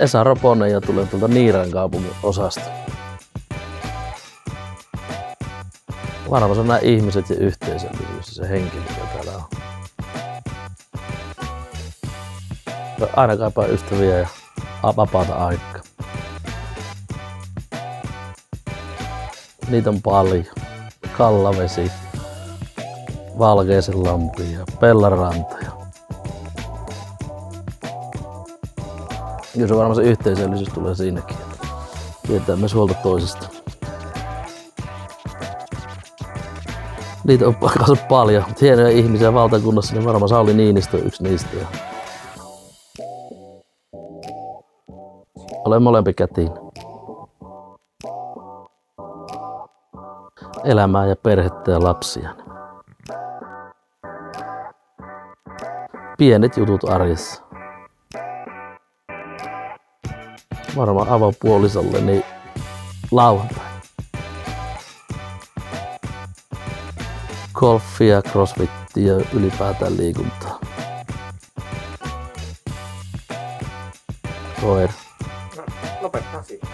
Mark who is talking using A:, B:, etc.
A: Esa Roponen ja tulen tuolta Niiran kaupungin osasta. Varmaan se on nämä ihmiset ja yhteisöllisyys ja se henki, mikä täällä on. Aina kaipaa ystäviä ja vapaata aikaa. Niitä on paljon. Kallavesi, Valkeasenlampi ja Pellaranta. Jos varmaan se yhteisöllisyys tulee siinäkin. Pidetään myös huolta toisista. Niitä on paljon. Hienoja ihmisiä valtakunnassa, niin varmaan Sauli Niinistö on yksi niistä. Olen molempi kätiin. Elämää ja perhettä ja lapsia. Pienet jutut arjessa. Varmaan avopuolisolle niin lauantai. Golfia, crossfittiä ja ylipäätään liikuntaa. Koira.
B: Lopettaa siihen.